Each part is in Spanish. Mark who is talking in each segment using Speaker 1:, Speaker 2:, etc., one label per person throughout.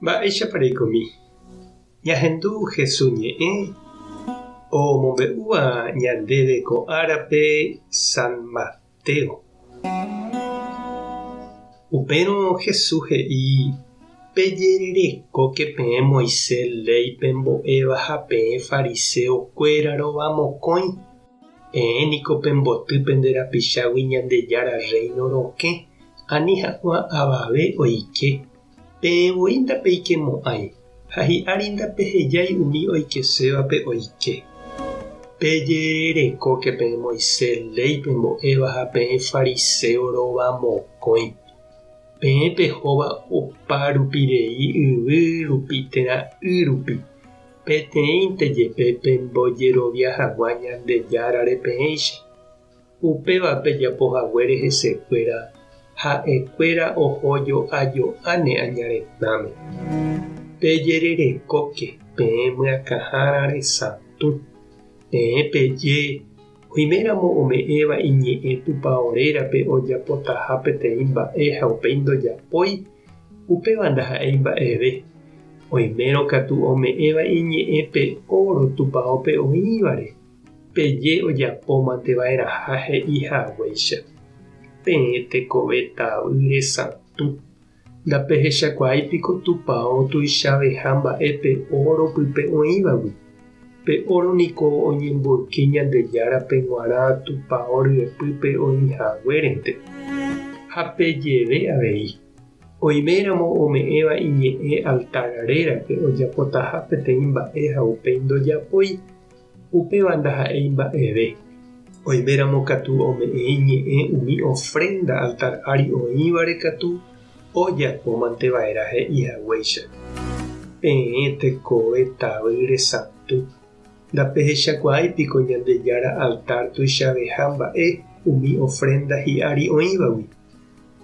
Speaker 1: Mba'éichapareikomi. Ñahendu Jesús ñe'ẽ omombe'úva ñandéve ko árape San Mateo. Upérõ Jesús he'i pejererekóke peẽ Moisés léipe mbo'éva ha peẽ fariseokuéra rova mokõi. Peẽniko pemboty pende rapichágui Ñandejára Reino rokẽ ani ha'ỹa avave oike. Peẽvoi ndapeikemo'ãi ha hi'ári ndapehejái umi oikesévape oike. Pejererekóke peẽ Moisés léipe mbo'éva ha peẽ fariseo rova mokõi. Peẽ pehóva opa rupirei yvy rupi térã y rupi. Peteĩnte jepe pembojerovia hag̃ua Ñandejárare peẽicha. Upévape japohaguére hesekuéra ha'ekuéra ohojoajo'áne añaretãme. Pejererekóke peẽ myakãharãre sãtu. Peẽ peje oiméramo ome'ẽva iñe'ẽ tupaorérape ojapotaha peteĩ mba'e ha upéi ndojapói, upéva ndaha'éi mba'eve. Oimérõ katu ome'ẽva iñe'ẽ pe oro tupaópe oĩvare. Peje ojapómanteva'erãha he'ihaguéicha. Peẽ tekove tavýre sãtu. Ndapehechakuaáipiko tupão tuichaveha mba'épe oro pype oĩvagui. Pe oro niko oñemboyky Ñandejárape g̃uarã tupão ryepýpe oĩhaguérente. Ha pejeve avei. Oiméramo ome'ẽva iñe'ẽ altarérape ojapotaha peteĩ mba'e ha upéi ndojapói, upéva ndaha'éi mba'eve. Oiméramo katu ome'ẽ iñe'ẽ umi ofrenda altar ári oĩvare katu ojapómanteva'erã he'ihaguéicha. Peẽ tekove tavýre sãtu. Ndapehechakuaáipiko Ñandejára altar tuichaveha mba'e umi ofrenda hi'ári oĩvagui.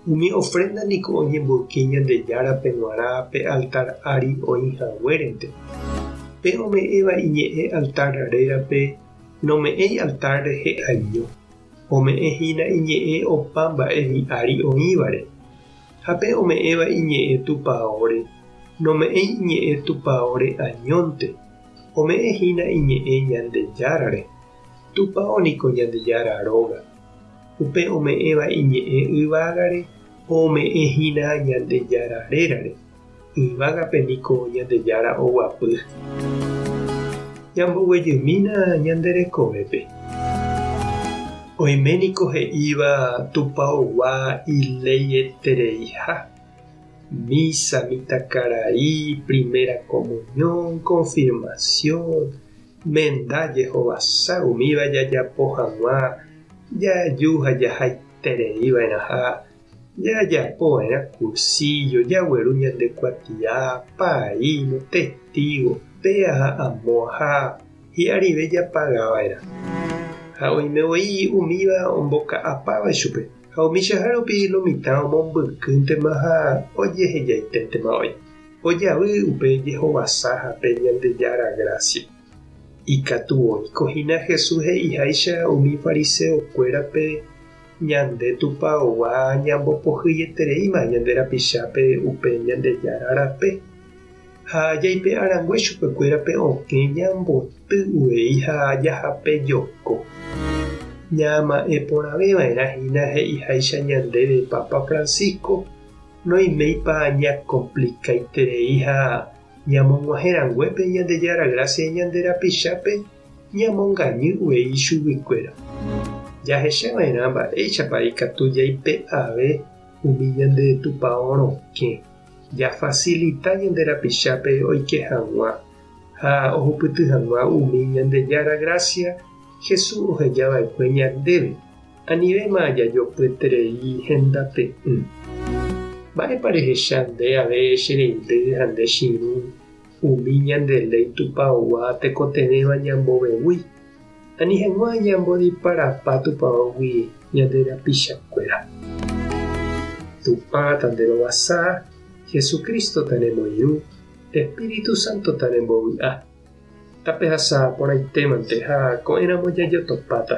Speaker 1: Umi ofrenda niko oñemboyky Ñandejárape g̃uarã pe altar ári oĩhaguérente. Pe ome'ẽva iñe'ẽ altarérape nome'ẽi altar rehe'ãiño. Ome'ẽhína iñe'ẽ opa mba'e hi'ári oĩvare. Ha pe ome'ẽva iñe'ẽ tupaóre nome'ẽi iñe'ẽ tupaóre añónte. Ome'ẽhína iñe'ẽ Ñandejárare. Tupão niko Ñandejára róga. Upe ome'ẽva iñe'ẽ yvágare ome'ẽhína Ñandejararérare. Yvágape niko Ñandejára oguapy. Ñamboguejymína ñanderekovépe. Oiméniko he'íva tupaogua ileietereiha. Misa, mitãkarai, primera comunión, confirmación, menda jehovasa umíva jajapo hag̃ua jaju ha jahaitereíva'erã ha jajapova'erã cursillo, jagueru ñandekuatia, paíno, testigo, péa ha amóa ha hi'arive japagava'erã. Ha oimevoi umíva omboka'apáva chupe. Ha umíchaha rupi lo mitã omombykýntema ha ojehejaiténtema oĩ. Ojavy upe jehovasa ha pe Ñandejára Gracia. Ikatuvoikohína Jesús he'iháicha umi fariseokuérape ñande tupaogua ñambopohyetereíma ñande rapichápe upe Ñandejárape. Ha jaipe'arangue chupekuérape okẽ ñamboty'uvei ha jahápe joko. Ñama'ẽ porãveva'erã hína he'iháicha ñandéve Papa Francisco noimeipa ñakomplikaiterei ha ñamog̃uahẽranguépe Ñandejára Gracia ñande rapichápe ñamongañý'uvei chuguikuéra. Jahechava'erã mba'éichapa ikatu jaipe'ave umi ñande tupão rokẽ. Jafacilita ñande rapichápe oike hag̃ua ha ohupyty hag̃ua umi Ñandejára Gracia Jesús ohejava'ekue ñandéve. Anivéma jajopyeterei hendape. Mba'épa rehecha nde ave che reindy ha nde chiru umi ñandelei tupaogua tekotevẽva ñambovevúi. Ani hag̃ua ñambodiparapa tupaógui ñande rapichakuéra. Tupã tanderovasa, Jesucristo tanemoirũ, Espíritu Santo tanembovy'a. Tapehasa porãitémante ha ko'ẽramo jajotopáta.